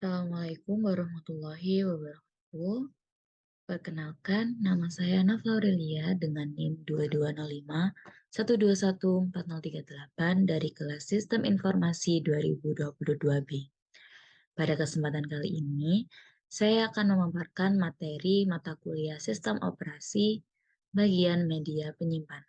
Assalamualaikum warahmatullahi wabarakatuh. Perkenalkan, nama saya Nafa Aurelia dengan NIM 2205 1214038 dari kelas Sistem Informasi 2022B. Pada kesempatan kali ini, saya akan memaparkan materi mata kuliah Sistem Operasi bagian media penyimpanan.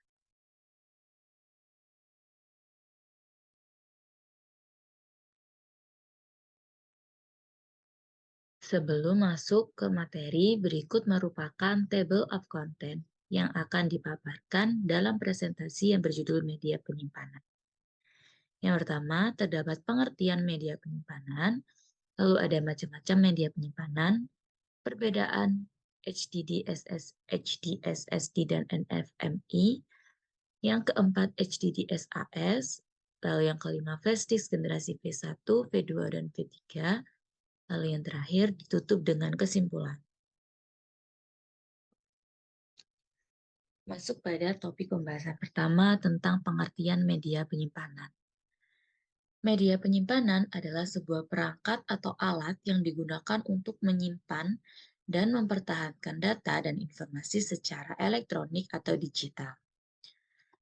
Sebelum masuk ke materi, berikut merupakan table of content yang akan dipaparkan dalam presentasi yang berjudul media penyimpanan. Yang pertama, terdapat pengertian media penyimpanan, lalu ada macam-macam media penyimpanan, perbedaan HDD, HDSSD, dan NVMe. Yang keempat, HDD SAS, lalu yang kelima, flash disk generasi V1, V2, dan V3, lalu yang terakhir ditutup dengan kesimpulan. Masuk pada topik pembahasan pertama tentang pengertian media penyimpanan. Media penyimpanan adalah sebuah perangkat atau alat yang digunakan untuk menyimpan dan mempertahankan data dan informasi secara elektronik atau digital.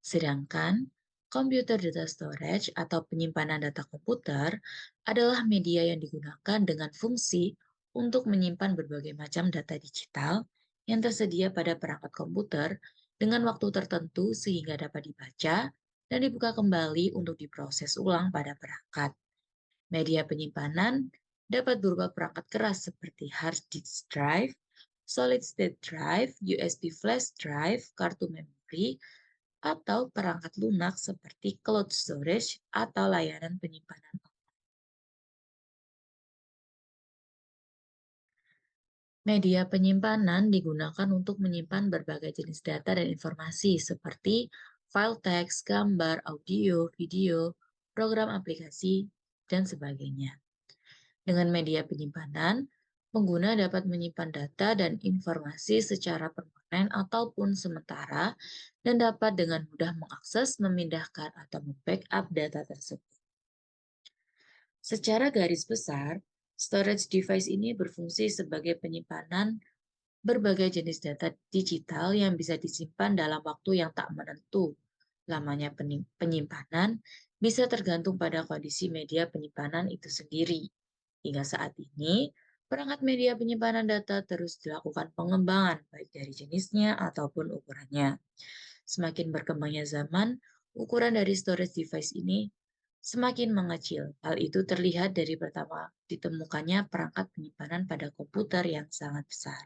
Sedangkan computer data storage atau penyimpanan data komputer adalah media yang digunakan dengan fungsi untuk menyimpan berbagai macam data digital yang tersedia pada perangkat komputer dengan waktu tertentu sehingga dapat dibaca dan dibuka kembali untuk diproses ulang pada perangkat. Media penyimpanan dapat berupa perangkat keras seperti hard disk drive, solid state drive, USB flash drive, kartu memori, atau perangkat lunak seperti cloud storage atau layanan penyimpanan. Media penyimpanan digunakan untuk menyimpan berbagai jenis data dan informasi seperti file teks, gambar, audio, video, program aplikasi, dan sebagainya. Dengan media penyimpanan, pengguna dapat menyimpan data dan informasi secara permanen ataupun sementara dan dapat dengan mudah mengakses, memindahkan, atau membackup data tersebut. Secara garis besar, storage device ini berfungsi sebagai penyimpanan berbagai jenis data digital yang bisa disimpan dalam waktu yang tak menentu. Lamanya penyimpanan bisa tergantung pada kondisi media penyimpanan itu sendiri. Hingga saat ini, perangkat media penyimpanan data terus dilakukan pengembangan, baik dari jenisnya ataupun ukurannya. Semakin berkembangnya zaman, ukuran dari storage device ini semakin mengecil. Hal itu terlihat dari pertama ditemukannya perangkat penyimpanan pada komputer yang sangat besar.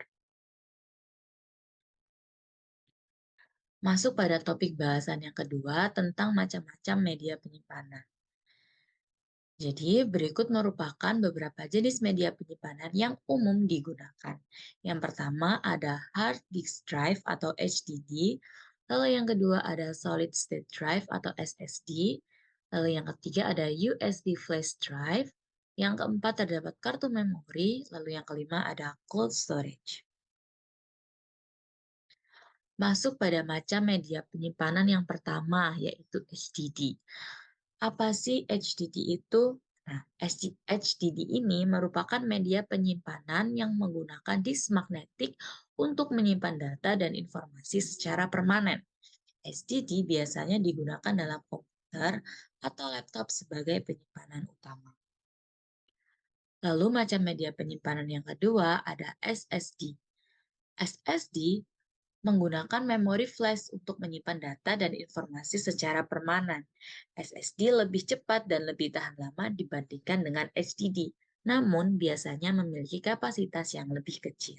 Masuk pada topik bahasan yang kedua tentang macam-macam media penyimpanan. Jadi, berikut merupakan beberapa jenis media penyimpanan yang umum digunakan. Yang pertama ada hard disk drive atau HDD, lalu yang kedua ada solid state drive atau SSD, lalu yang ketiga ada USB flash drive, yang keempat terdapat kartu memori, lalu yang kelima ada cold storage. Masuk pada macam media penyimpanan yang pertama, yaitu HDD. Apa sih HDD itu? Nah, HDD ini merupakan media penyimpanan yang menggunakan disk magnetik untuk menyimpan data dan informasi secara permanen. HDD biasanya digunakan dalam komputer atau laptop sebagai penyimpanan utama. Lalu macam media penyimpanan yang kedua ada SSD. SSD menggunakan memori flash untuk menyimpan data dan informasi secara permanen. SSD lebih cepat dan lebih tahan lama dibandingkan dengan HDD, namun biasanya memiliki kapasitas yang lebih kecil.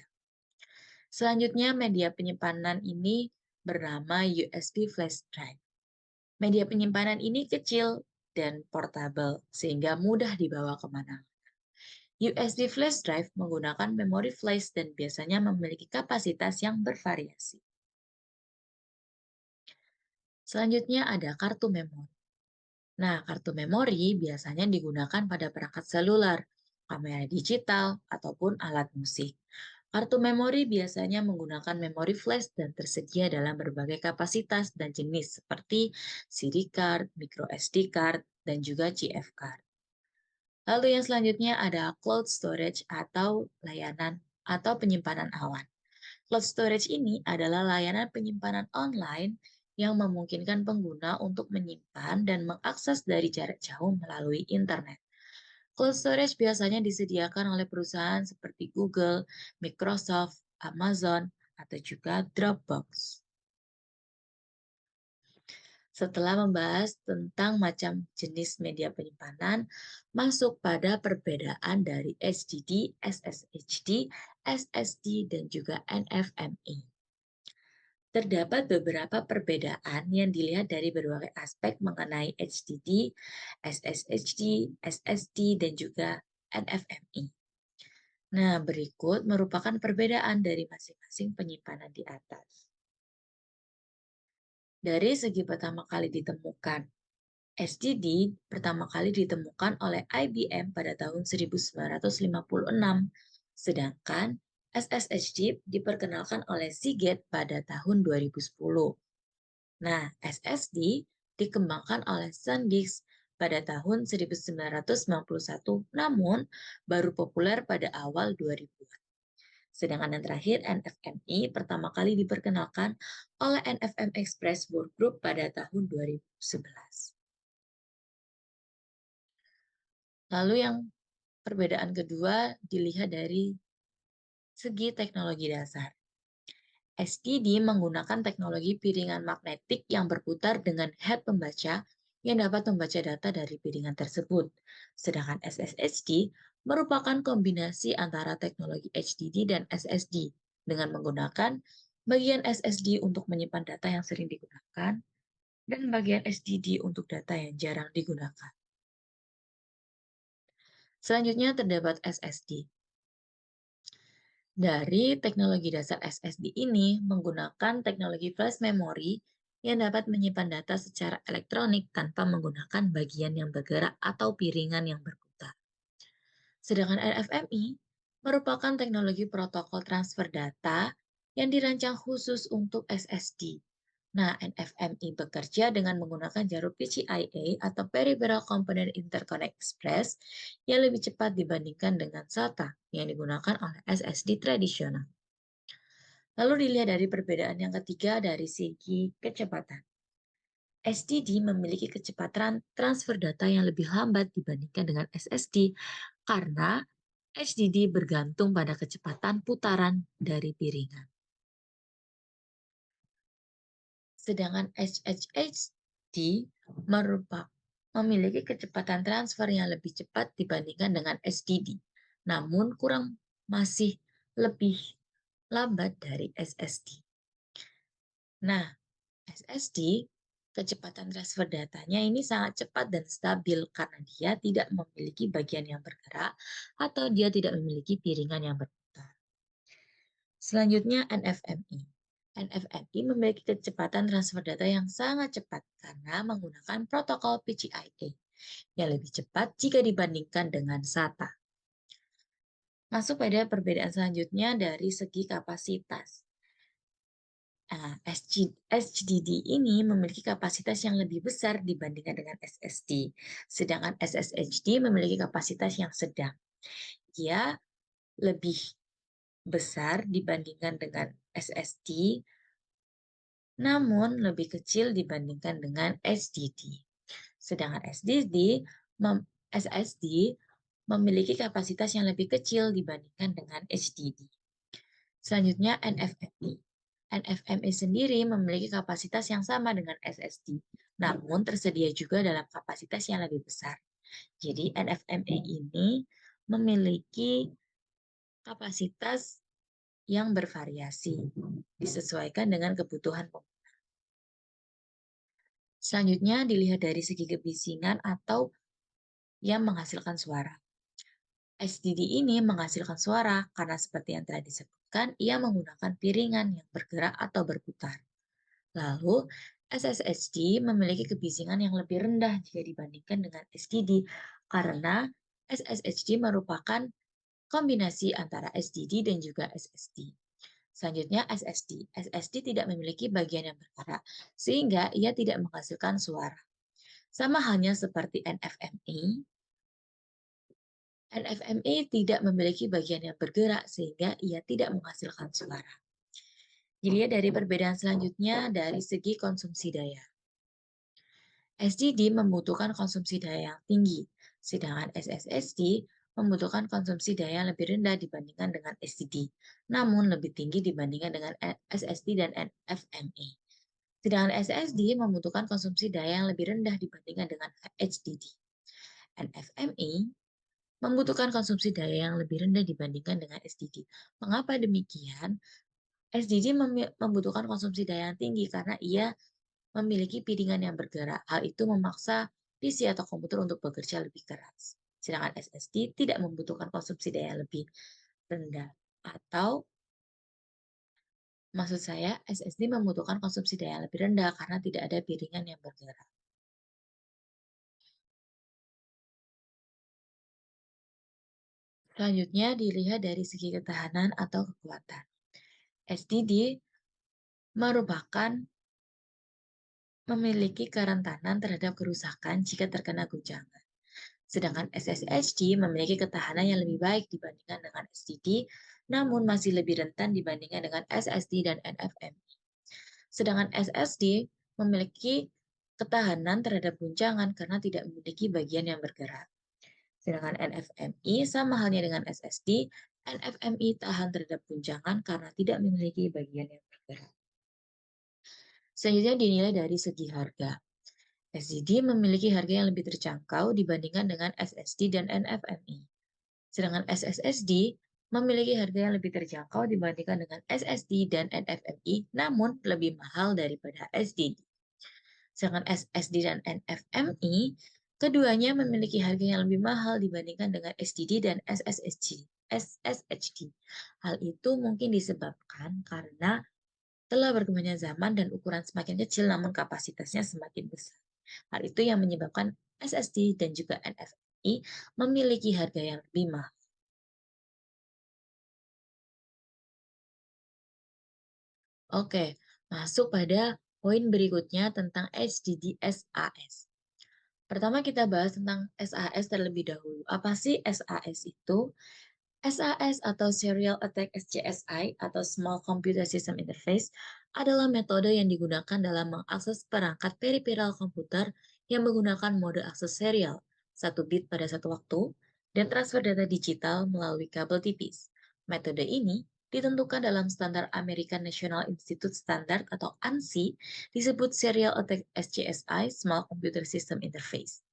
Selanjutnya, media penyimpanan ini bernama USB flash drive. Media penyimpanan ini kecil dan portable, sehingga mudah dibawa kemana. USB flash drive menggunakan memori flash dan biasanya memiliki kapasitas yang bervariasi. Selanjutnya ada kartu memori. Nah, kartu memori biasanya digunakan pada perangkat seluler, kamera digital, ataupun alat musik. Kartu memori biasanya menggunakan memori flash dan tersedia dalam berbagai kapasitas dan jenis seperti CD card, micro SD card, dan juga CF card. Lalu yang selanjutnya ada cloud storage atau layanan atau penyimpanan awan. Cloud storage ini adalah layanan penyimpanan online yang memungkinkan pengguna untuk menyimpan dan mengakses dari jarak jauh melalui internet. Cloud storage biasanya disediakan oleh perusahaan seperti Google, Microsoft, Amazon, atau juga Dropbox. Setelah membahas tentang macam jenis media penyimpanan, masuk pada perbedaan dari HDD, SSHD, SSD, dan juga NVMe. Terdapat beberapa perbedaan yang dilihat dari berbagai aspek mengenai HDD, SSHD, SSD, dan juga NVMe. Nah, berikut merupakan perbedaan dari masing-masing penyimpanan di atas. Dari segi pertama kali ditemukan, SDD pertama kali ditemukan oleh IBM pada tahun 1956, sedangkan SSHD diperkenalkan oleh Seagate pada tahun 2010. Nah, SSD dikembangkan oleh SanDisk pada tahun 1991, namun baru populer pada awal 2000-an. Sedangkan yang terakhir, NVMe pertama kali diperkenalkan oleh NFM Express Workgroup pada tahun 2011. Lalu yang perbedaan kedua dilihat dari segi teknologi dasar. STD menggunakan teknologi piringan magnetik yang berputar dengan head pembaca yang dapat membaca data dari piringan tersebut. Sedangkan SSHD merupakan kombinasi antara teknologi HDD dan SSD dengan menggunakan bagian SSD untuk menyimpan data yang sering digunakan dan bagian SDD untuk data yang jarang digunakan. Selanjutnya terdapat SSD. Dari teknologi dasar SSD ini menggunakan teknologi flash memory yang dapat menyimpan data secara elektronik tanpa menggunakan bagian yang bergerak atau piringan yang berputar. Sedangkan NFMe merupakan teknologi protokol transfer data yang dirancang khusus untuk SSD. Nah, NFMe bekerja dengan menggunakan jalur PCIe atau Peripheral Component Interconnect Express yang lebih cepat dibandingkan dengan SATA yang digunakan oleh SSD tradisional. Lalu dilihat dari perbedaan yang ketiga dari segi kecepatan. SDD memiliki kecepatan transfer data yang lebih lambat dibandingkan dengan SSD karena HDD bergantung pada kecepatan putaran dari piringan. Sedangkan HHHD memiliki kecepatan transfer yang lebih cepat dibandingkan dengan SDD, namun masih lebih lambat dari SSD. Nah, SSD, kecepatan transfer datanya ini sangat cepat dan stabil karena dia tidak memiliki bagian yang bergerak atau dia tidak memiliki piringan yang berputar. Selanjutnya NFMe. NFMe memiliki kecepatan transfer data yang sangat cepat karena menggunakan protokol PCIe yang lebih cepat jika dibandingkan dengan SATA. Masuk pada perbedaan selanjutnya dari segi kapasitas. Nah, HDD ini memiliki kapasitas yang lebih besar dibandingkan dengan SSD, sedangkan SSHD memiliki kapasitas yang sedang. Ia lebih besar dibandingkan dengan SSD, namun lebih kecil dibandingkan dengan HDD. Sedangkan SSD memiliki kapasitas yang lebih kecil dibandingkan dengan HDD. Selanjutnya NFMe. NFMe sendiri memiliki kapasitas yang sama dengan SSD, namun tersedia juga dalam kapasitas yang lebih besar. Jadi NFMe ini memiliki kapasitas yang bervariasi, disesuaikan dengan kebutuhan pengguna. Selanjutnya dilihat dari segi kebisingan atau yang menghasilkan suara. SDD ini menghasilkan suara karena seperti yang telah disebutkan, ia menggunakan piringan yang bergerak atau berputar. Lalu, SSHD memiliki kebisingan yang lebih rendah jika dibandingkan dengan SDD karena SSHD merupakan kombinasi antara SDD dan juga SSD. Selanjutnya SSD. SSD tidak memiliki bagian yang bergerak sehingga ia tidak menghasilkan suara. Sama halnya seperti NFMe, NFMe tidak memiliki bagian yang bergerak sehingga ia tidak menghasilkan suara. Dilihat dari perbedaan selanjutnya dari segi konsumsi daya. SDD membutuhkan konsumsi daya yang tinggi, sedangkan SSSD membutuhkan konsumsi daya yang lebih rendah dibandingkan dengan SDD, namun lebih tinggi dibandingkan dengan SSD dan NVMe. Sedangkan SSD membutuhkan konsumsi daya yang lebih rendah dibandingkan dengan HDD. NVMe membutuhkan konsumsi daya yang lebih rendah dibandingkan dengan SDD. Mengapa demikian? SDD membutuhkan konsumsi daya yang tinggi karena ia memiliki piringan yang bergerak. Hal itu memaksa PC atau komputer untuk bekerja lebih keras. Sedangkan SSD tidak membutuhkan konsumsi daya yang lebih rendah. Atau maksud saya SSD membutuhkan konsumsi daya yang lebih rendah karena tidak ada piringan yang bergerak. Selanjutnya dilihat dari segi ketahanan atau kekuatan. SSD merupakan memiliki kerentanan terhadap kerusakan jika terkena guncangan. Sedangkan SSHD memiliki ketahanan yang lebih baik dibandingkan dengan SSD, namun masih lebih rentan dibandingkan dengan SSD dan NVMe. Sedangkan SSD memiliki ketahanan terhadap guncangan karena tidak memiliki bagian yang bergerak. Sedangkan NVMe sama halnya dengan SSD, NVMe tahan terhadap guncangan karena tidak memiliki bagian yang bergerak. Selanjutnya dinilai dari segi harga. SSD memiliki harga yang lebih terjangkau dibandingkan dengan SSD dan NVMe. Sedangkan SSSD memiliki harga yang lebih terjangkau dibandingkan dengan SSD dan NVMe, namun lebih mahal daripada SSD. Sedangkan SSD dan NVMe, keduanya memiliki harga yang lebih mahal dibandingkan dengan SSD dan SSHD. Hal itu mungkin disebabkan karena telah berkembangnya zaman dan ukuran semakin kecil namun kapasitasnya semakin besar. Hal itu yang menyebabkan SSD dan juga NVMe memiliki harga yang lebih mahal. Oke, masuk pada poin berikutnya tentang HDD SAS. Pertama kita bahas tentang SAS terlebih dahulu. Apa sih SAS itu? SAS atau Serial Attack SCSI atau Small Computer System Interface adalah metode yang digunakan dalam mengakses perangkat peripheral komputer yang menggunakan mode akses serial, 1 bit pada satu waktu, dan transfer data digital melalui kabel tipis. Metode ini ditentukan dalam standar American National Institute Standard atau ANSI disebut Serial Attack SCSI Small Computer System Interface.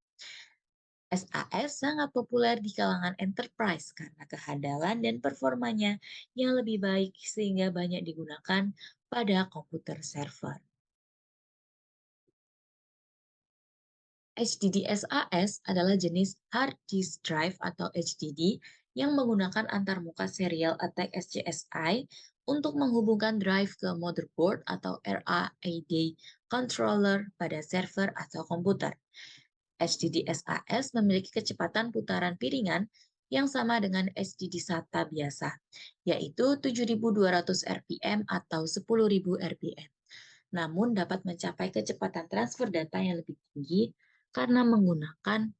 SAS sangat populer di kalangan enterprise karena kehandalan dan performanya yang lebih baik sehingga banyak digunakan pada komputer server. HDD SAS adalah jenis hard disk drive atau HDD yang menggunakan antarmuka serial attack SCSI untuk menghubungkan drive ke motherboard atau RAID controller pada server atau komputer. HDD SAS memiliki kecepatan putaran piringan yang sama dengan HDD SATA biasa, yaitu 7.200 RPM atau 10.000 RPM. Namun dapat mencapai kecepatan transfer data yang lebih tinggi karena menggunakan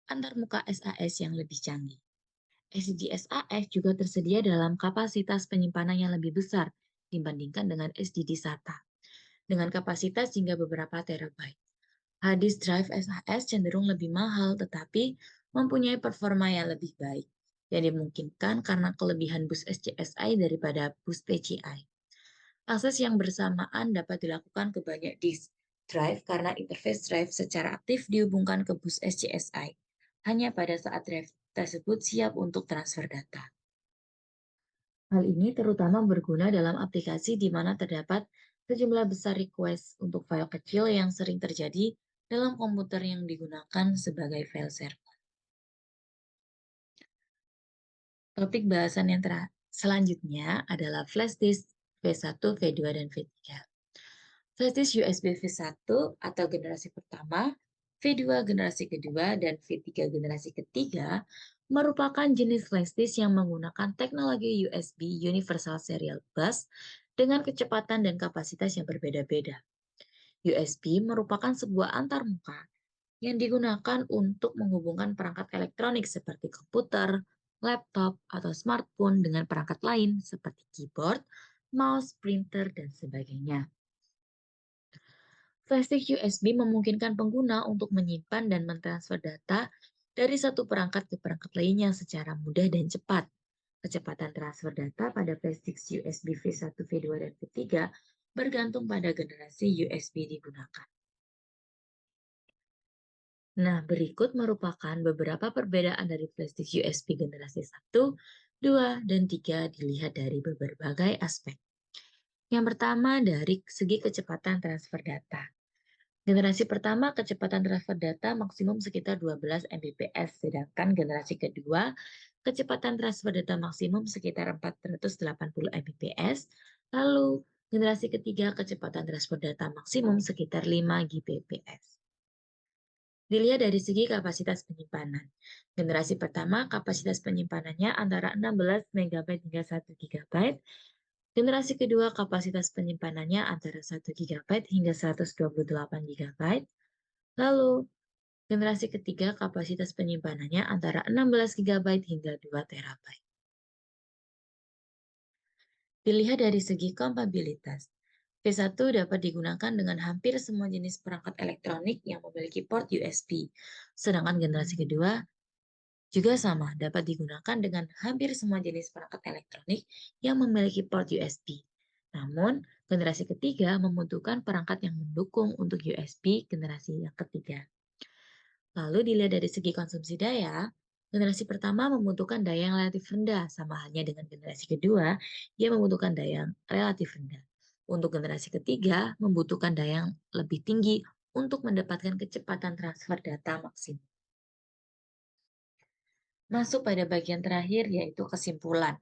antarmuka SAS yang lebih canggih. HDD SAS juga tersedia dalam kapasitas penyimpanan yang lebih besar dibandingkan dengan HDD SATA, dengan kapasitas hingga beberapa terabyte. Hard disk drive SAS cenderung lebih mahal tetapi mempunyai performa yang lebih baik yang dimungkinkan karena kelebihan bus SCSI daripada bus PCI. Akses yang bersamaan dapat dilakukan ke banyak disk drive karena interface drive secara aktif dihubungkan ke bus SCSI hanya pada saat drive tersebut siap untuk transfer data. Hal ini terutama berguna dalam aplikasi di mana terdapat sejumlah besar request untuk file kecil yang sering terjadi dalam komputer yang digunakan sebagai file server. Topik bahasan yang selanjutnya adalah flash disk V1, V2, dan V3. Flash disk USB V1 atau generasi pertama, V2 generasi kedua, dan V3 generasi ketiga merupakan jenis flash disk yang menggunakan teknologi USB Universal Serial Bus dengan kecepatan dan kapasitas yang berbeda-beda. USB merupakan sebuah antarmuka yang digunakan untuk menghubungkan perangkat elektronik seperti komputer, laptop, atau smartphone dengan perangkat lain seperti keyboard, mouse, printer, dan sebagainya. Flashdisk USB memungkinkan pengguna untuk menyimpan dan mentransfer data dari satu perangkat ke perangkat lainnya secara mudah dan cepat. Kecepatan transfer data pada flashdisk USB V1, V2, dan V3 bergantung pada generasi USB digunakan. Nah, berikut merupakan beberapa perbedaan dari flashdisk USB generasi 1, 2, dan 3 dilihat dari berbagai aspek. Yang pertama dari segi kecepatan transfer data. Generasi pertama kecepatan transfer data maksimum sekitar 12 Mbps, sedangkan generasi kedua kecepatan transfer data maksimum sekitar 480 Mbps, lalu generasi ketiga kecepatan transfer data maksimum sekitar 5 Gbps. Dilihat dari segi kapasitas penyimpanan. Generasi pertama kapasitas penyimpanannya antara 16 MB hingga 1 GB. Generasi kedua kapasitas penyimpanannya antara 1 GB hingga 128 GB. Lalu, generasi ketiga kapasitas penyimpanannya antara 16 GB hingga 2 TB. Dilihat dari segi kompatibilitas. V1 dapat digunakan dengan hampir semua jenis perangkat elektronik yang memiliki port USB, sedangkan generasi kedua juga sama, dapat digunakan dengan hampir semua jenis perangkat elektronik yang memiliki port USB. Namun, generasi ketiga membutuhkan perangkat yang mendukung untuk USB generasi yang ketiga. Lalu dilihat dari segi konsumsi daya, generasi pertama membutuhkan daya yang relatif rendah, sama halnya dengan generasi kedua yang membutuhkan daya yang relatif rendah. Untuk generasi ketiga, membutuhkan daya yang lebih tinggi untuk mendapatkan kecepatan transfer data maksimum. Masuk pada bagian terakhir yaitu kesimpulan.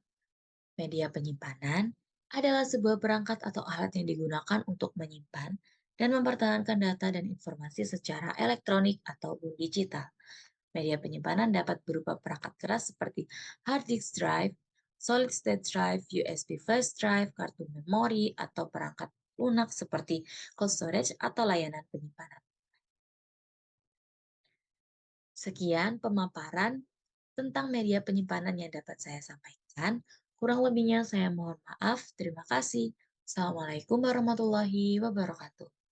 Media penyimpanan adalah sebuah perangkat atau alat yang digunakan untuk menyimpan dan mempertahankan data dan informasi secara elektronik ataupun digital. Media penyimpanan dapat berupa perangkat keras seperti hard disk drive, solid state drive, USB flash drive, kartu memori, atau perangkat lunak seperti cold storage atau layanan penyimpanan. Sekian pemaparan tentang media penyimpanan yang dapat saya sampaikan. Kurang lebihnya saya mohon maaf. Terima kasih. Assalamualaikum warahmatullahi wabarakatuh.